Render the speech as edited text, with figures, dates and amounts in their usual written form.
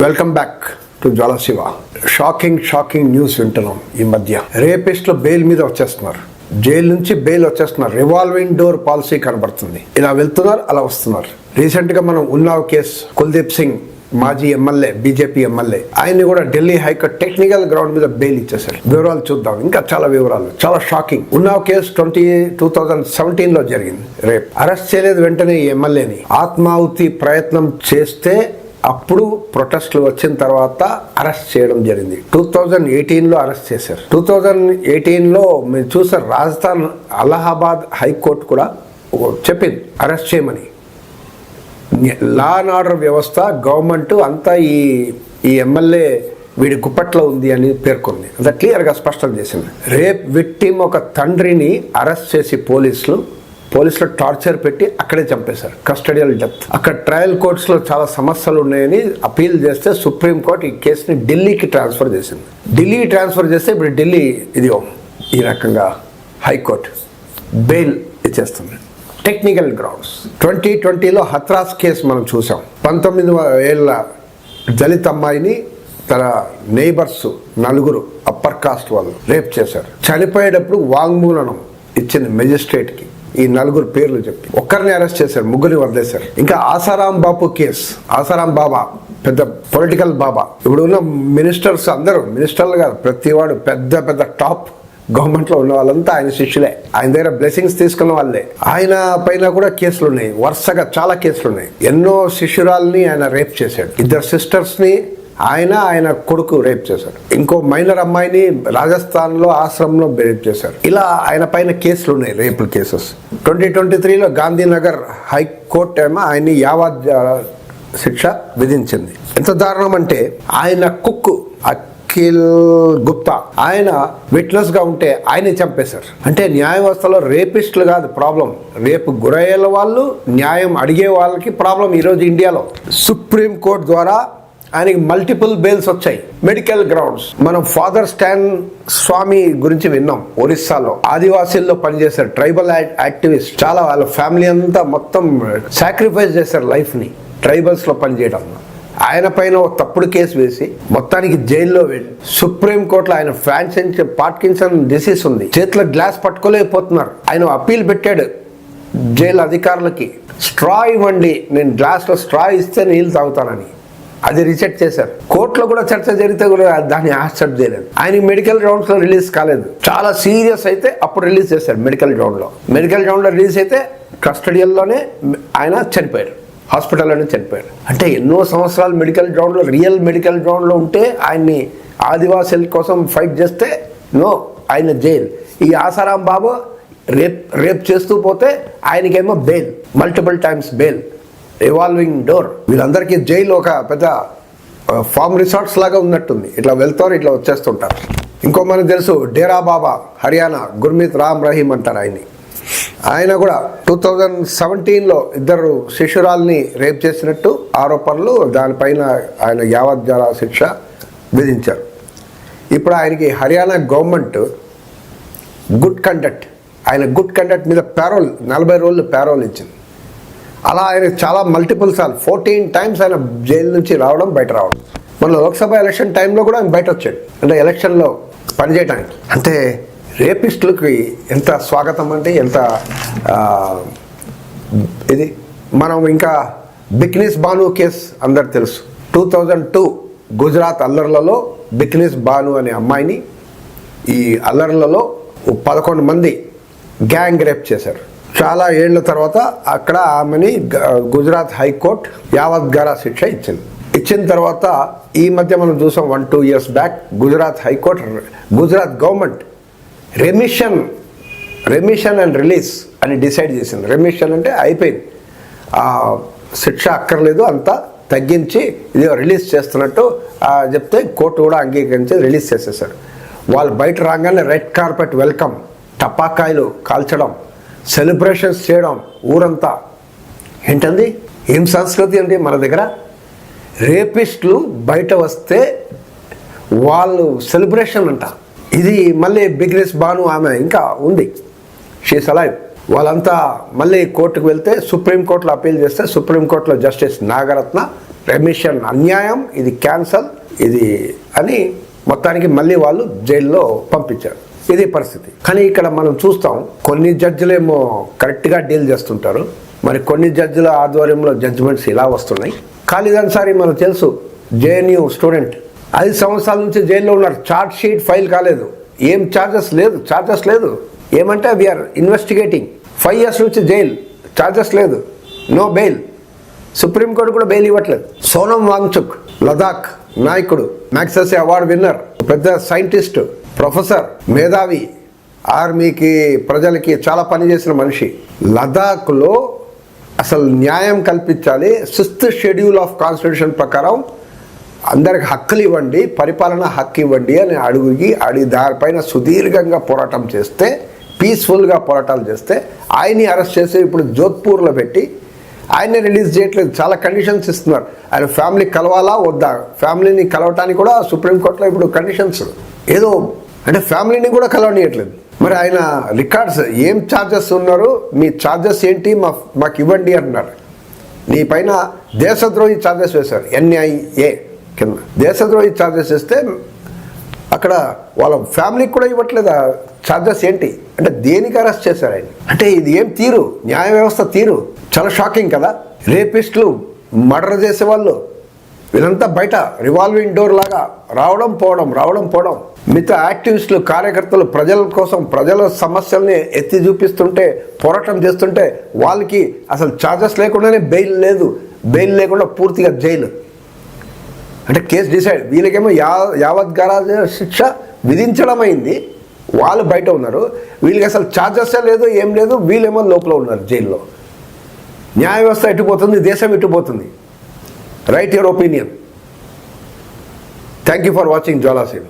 Welcome back to Jwala Shiva. Shocking news వింటున్నాం ఈ మధ్య. రేపిస్టులు బెయిల్ మీద వచ్చేస్తున్నారు, జైలు నుంచి బెయిల్ వచ్చేస్తున్నారు. రివాల్వింగ్ డోర్ పాలసీ కనబడుతుంది. ఇలా వెళ్తున్నారు, అలా వస్తున్నారు. రీసెంట్ గా మనం ఉన్నావ్ కేసు, కుల్దీప్ సింగ్ మాజీ ఎమ్మెల్యే, బీజేపీ ఎమ్మెల్యే, ఆయన్ని కూడా ఢిల్లీ హైకోర్టు టెక్నికల్ గ్రౌండ్ మీద బెయిల్ ఇచ్చేసారు. వివరాలు చూద్దాం, ఇంకా చాలా వివరాలు. చాలా షాకింగ్. ఉన్నావ్ కేసు 2017 లో జరిగింది. రేపు అరెస్ట్ చేయలేదు వెంటనే ఈ ఎమ్మెల్యేని. ఆత్మాహుతి ప్రయత్నం చేస్తే అప్పుడు ప్రొటెస్ట్లు వచ్చిన తర్వాత అరెస్ట్ చేయడం జరిగింది. 2018లో అరెస్ట్ చేశారు. 2018లో మీరు చూసారు, రాజస్థాన్ అలహాబాద్ హైకోర్టు కూడా చెప్పింది అరెస్ట్ చేయమని. లా అండ్ ఆర్డర్ వ్యవస్థ, గవర్నమెంట్ అంతా ఈ ఎమ్మెల్యే వీడి గుప్పట్లో ఉంది అని పేర్కొంది. అంత క్లియర్గా స్పష్టం చేసింది. రేప్ విక్టిమ్ ఒక తండ్రిని అరెస్ట్ చేసి పోలీసులు టార్చర్ పెట్టి అక్కడే చంపేశారు. Custodial death. అక్కడ ట్రయల్ కోర్ట్స్లో చాలా సమస్యలు ఉన్నాయని అపీల్ చేస్తే సుప్రీంకోర్టు ఈ కేసుని ఢిల్లీకి ట్రాన్స్ఫర్ చేసింది. ఢిల్లీ ట్రాన్స్ఫర్ చేస్తే ఇప్పుడు ఢిల్లీ ఈ రకంగా హైకోర్టు బెయిల్ ఇచ్చేస్తుంది. Technical grounds. 2020లో హత్రాస్ కేసు మనం చూసాం. 19 ఏళ్ళ దళిత అమ్మాయిని తన నైబర్స్ 4 అప్పర్ కాస్ట్ వాళ్ళు రేప్ చేశారు. చనిపోయేటప్పుడు వాంగ్మూలనం ఇచ్చింది మెజిస్ట్రేట్కి. ఈ 4 పేర్లు చెప్పి ఒక్కరిని అరెస్ట్ చేశారు, 3 వదిలేశారు. ఇంకా ఆసారాం బాపు కేసు. ఆసారాం బాబా పెద్ద పొలిటికల్ బాబా. ఇప్పుడు ఉన్న మినిస్టర్స్ అందరూ, మినిస్టర్లు కాదు, ప్రతి వాడు పెద్ద టాప్ గవర్నమెంట్ లో ఉన్న వాళ్ళంతా ఆయన శిష్యులే. ఆయన దగ్గర బ్లెస్సింగ్స్ తీసుకున్న వాళ్ళే. ఆయన పైన కూడా కేసులు ఉన్నాయి, వరుసగా చాలా కేసులు ఉన్నాయి. ఎన్నో శిష్యురాల్ని ఆయన రేప్ చేశాడు. 2 సిస్టర్స్ ని ఆయన కొడుకు రేప్ చేశాడు. ఇంకో మైనర్ అమ్మాయిని రాజస్థాన్ లో ఆశ్రమంలో రేప్ చేశారు. ఇలా ఆయన పైన కేసులు ఉన్నాయి, రేపుల కేసెస్. 2023లో గాంధీనగర్ హైకోర్టు ఏమో ఆయన్ని యావత్ శిక్ష విధించింది. ఎంత దారుణం అంటే, ఆయన కుక్కు అఖిల్ గుప్తా, ఆయన విట్నెస్ గా ఉంటే ఆయన్ని చంపేశారు. అంటే న్యాయ వ్యవస్థలో రేపిస్టులు కాదు ప్రాబ్లం, రేపు గురయ్యేల వాళ్ళు, న్యాయం అడిగే వాళ్ళకి ప్రాబ్లం ఈరోజు ఇండియాలో. సుప్రీం కోర్టు ద్వారా ఆయనకి మల్టిపుల్ బెయిల్స్ వచ్చాయి. Medical grounds. మనం ఫాదర్ స్టాన్ స్వామి గురించి విన్నాం. ఒరిస్సాలో ఆదివాసీల్లో పనిచేశారు, ట్రైబల్ యాక్టివిస్ట్. చాలా వాళ్ళ ఫ్యామిలీ అంతా మొత్తం సాక్రిఫైస్ చేశారు లైఫ్ ని ట్రైబల్స్ లో పనిచేయడం. ఆయన పైన ఒక తప్పుడు కేసు వేసి మొత్తానికి జైల్లో వెళ్ళి, సుప్రీం కోర్టులో ఆయన పార్కిన్సన్ డిసీజ్ ఉంది, చేతిలో గ్లాస్ పట్టుకోలేకపోతున్నారు. ఆయన అప్పీల్ పెట్టాడు జైలు అధికారులకి, స్ట్రా ఇవ్వండి, నేను గ్లాస్ లో స్ట్రా ఇస్తే నీళ్ళు తాగుతానని. అది రిజెక్ట్ చేశారు. కోర్టులో కూడా చర్చ జరిగితే కూడా దాన్ని యాక్సెప్ట్ చేయలేదు. ఆయన మెడికల్ గ్రౌండ్స్ లో రిలీజ్ కాలేదు. చాలా సీరియస్ అయితే అప్పుడు రిలీజ్ చేశారు. మెడికల్ గ్రౌండ్ లో రిలీజ్ అయితే కస్టడియల్లోనే ఆయన చనిపోయారు, హాస్పిటల్లోనే చనిపోయారు. అంటే ఎన్నో సంవత్సరాలు మెడికల్ గ్రౌండ్ లో, రియల్ మెడికల్ గ్రౌండ్ లో ఉంటే ఆయన్ని ఆదివాసీల కోసం ఫైట్ చేస్తే ఆయన జైలు. ఈ ఆసారాం బాబు రేప్ చేస్తూ పోతే ఆయనకేమో bail, multiple times bail, revolving door. వీళ్ళందరికీ జైలు ఒక పెద్ద ఫార్మ్ రిసార్ట్స్ లాగా ఉన్నట్టుంది. ఇట్లా వెళ్తారు, ఇట్లా వచ్చేస్తుంటారు. ఇంకో మనకు తెలుసు, డేరా బాబా హర్యానా, గుర్మీత్ రామ్ రహీం అంటారు ఆయన్ని. ఆయన కూడా 2017లో 2 శిశురాల్ని రేప్ చేసినట్టు ఆరోపణలు, దానిపైన ఆయన యావజ్జీవ శిక్ష విధించారు. ఇప్పుడు ఆయనకి హర్యానా గవర్నమెంట్ గుడ్ కండక్ట్ మీద ప్యారోల్, 40 రోజులు ప్యారోల్ ఇచ్చింది. అలా ఆయన చాలా మల్టిపుల్ సార్లు 14 టైమ్స్ ఆయన జైలు నుంచి రావడం, బయట రావడం. మన లోక్సభ ఎలక్షన్ టైంలో కూడా ఆయన బయట వచ్చాడు, అంటే ఎలక్షన్లో పనిచేయడానికి. అంటే రేపిస్టులకి ఎంత స్వాగతం, అంటే ఎంత ఇది. మనం ఇంకా బిక్నీస్ బాను కేసు అందరు తెలుసు. 2002 గుజరాత్ అల్లర్లలో బిక్నీస్ బాను అనే అమ్మాయిని, ఈ అల్లర్లలో 11 మంది గ్యాంగ్ రేప్ చేశారు. చాలా ఏళ్ల తర్వాత అక్కడ ఆమెని గుజరాత్ హైకోర్టు యావజ్జీవ శిక్ష ఇచ్చిన తర్వాత ఈ మధ్య మనం చూసాం 1-2 years back Gujarat high court, Gujarat government remission and release అని డిసైడ్ చేసింది. రెమిషన్ అంటే అయిపోయింది, శిక్ష అక్కర్లేదు, అంతా తగ్గించి ఇది రిలీజ్ చేస్తున్నట్టు చెప్తే కోర్టు కూడా అంగీకరించి రిలీజ్ చేసేసారు. వాళ్ళు బయట రాగానే రెడ్ కార్పెట్ వెల్కమ్, టపాకాయలు కాల్చడం, సెలబ్రేషన్స్ చేయడం ఊరంతా. ఏంటండి, ఏం సంస్కృతి అండి మన దగ్గర? రేపిస్టులు బయట వస్తే వాళ్ళు సెలబ్రేషన్ అంట. ఇది మళ్ళీ బిగ్నెస్ బాను ఆమె ఇంకా ఉంది, షీస్ అలైవ్. వాళ్ళంతా మళ్ళీ కోర్టుకు వెళ్తే సుప్రీంకోర్టులో అప్పీల్ చేస్తే సుప్రీంకోర్టులో జస్టిస్ నాగరత్న రెమిషన్ అన్యాయం, ఇది క్యాన్సల్, ఇది అని మొత్తానికి మళ్ళీ వాళ్ళు జైల్లో పంపించారు. ఇది పరిస్థితి. కానీ ఇక్కడ మనం చూస్తాం, కొన్ని జడ్జిలేమో కరెక్ట్గా డీల్ చేస్తుంటారు, మరి కొన్ని జడ్జిల ఆధ్వర్యంలో జడ్జిమెంట్స్ ఇలా వస్తున్నాయి. ఖాళీద్ అన్సారీ మనకు తెలుసు, జేఎన్యూ స్టూడెంట్, 5 సంవత్సరాల నుంచి జైల్లో ఉన్నారు. ఛార్జ్ షీట్ ఫైల్ కాలేదు, ఏం ఛార్జెస్ లేదు. ఏమంటే వీఆర్ ఇన్వెస్టిగేటింగ్. 5 years నుంచి జైలు, ఛార్జెస్ లేదు, నో బెయిల్. సుప్రీంకోర్టు కూడా బెయిల్ ఇవ్వట్లేదు. సోనం వాంగ్చుక్, లదాఖ్ నాయకుడు, మ్యాగ్సెసే అవార్డు విన్నర్, పెద్ద సైంటిస్ట్, ప్రొఫెసర్, మేధావి, ఆర్మీకి ప్రజలకి చాలా పనిచేసిన మనిషి. లదాఖ్లో అసలు న్యాయం కల్పించాలి, 6th షెడ్యూల్ ఆఫ్ కాన్స్టిట్యూషన్ ప్రకారం అందరికి హక్కులు ఇవ్వండి, పరిపాలన హక్కు ఇవ్వండి అని అడిగి దానిపైన సుదీర్ఘంగా పోరాటం చేస్తే, పీస్ఫుల్గా పోరాటాలు చేస్తే ఆయన్ని అరెస్ట్ చేసి ఇప్పుడు జోధ్పూర్లో పెట్టి ఆయన్ని రిలీజ్ చేయట్లేదు. చాలా కండిషన్స్ ఇస్తున్నారు. ఆయన ఫ్యామిలీ కలవాలా వద్దా, ఫ్యామిలీని కలవటానికి కూడా సుప్రీంకోర్టులో ఇప్పుడు కండిషన్స్, ఏదో అంటే ఫ్యామిలీని కూడా కలవనీయట్లేదు. మరి ఆయన రికార్డ్స్ ఏం ఛార్జెస్ ఉన్నారు, మీ ఛార్జెస్ ఏంటి, మాకు ఇవ్వండి అంటున్నారు. నీ పైన దేశద్రోహి ఛార్జెస్ వేశారు, NIA కింద దేశద్రోహి ఛార్జెస్ ఇస్తే అక్కడ వాళ్ళ ఫ్యామిలీకి కూడా ఇవ్వట్లేదు. ఛార్జెస్ ఏంటి అంటే దేనికి అరెస్ట్ చేశారు ఆయన? అంటే ఇది ఏం తీరు, న్యాయ వ్యవస్థ తీరు? చాలా షాకింగ్ కదా. రేపిస్టులు, మర్డర్ చేసేవాళ్ళు, వీళ్ళంతా బయట రివాల్వింగ్ డోర్ లాగా రావడం పోవడం. మిగతా యాక్టివిస్టులు, కార్యకర్తలు ప్రజల కోసం, ప్రజల సమస్యల్ని ఎత్తి చూపిస్తుంటే, పోరాటం చేస్తుంటే వాళ్ళకి అసలు ఛార్జెస్ లేకుండానే బెయిల్ లేదు, బెయిల్ లేకుండా పూర్తిగా జైలు. అంటే కేసు డిసైడ్, వీళ్ళకేమో యావద్గారాజ శిక్ష విధించడం అయింది, వాళ్ళు బయట ఉన్నారు. వీళ్ళకి అసలు ఛార్జెసే లేదు, ఏం లేదు, వీళ్ళేమో లోపల ఉన్నారు జైల్లో. న్యాయ వ్యవస్థ ఎట్టుపోతుంది, దేశం ఎట్టుపోతుంది. Write your opinion. Thank you for watching జ్వాలాసీన్.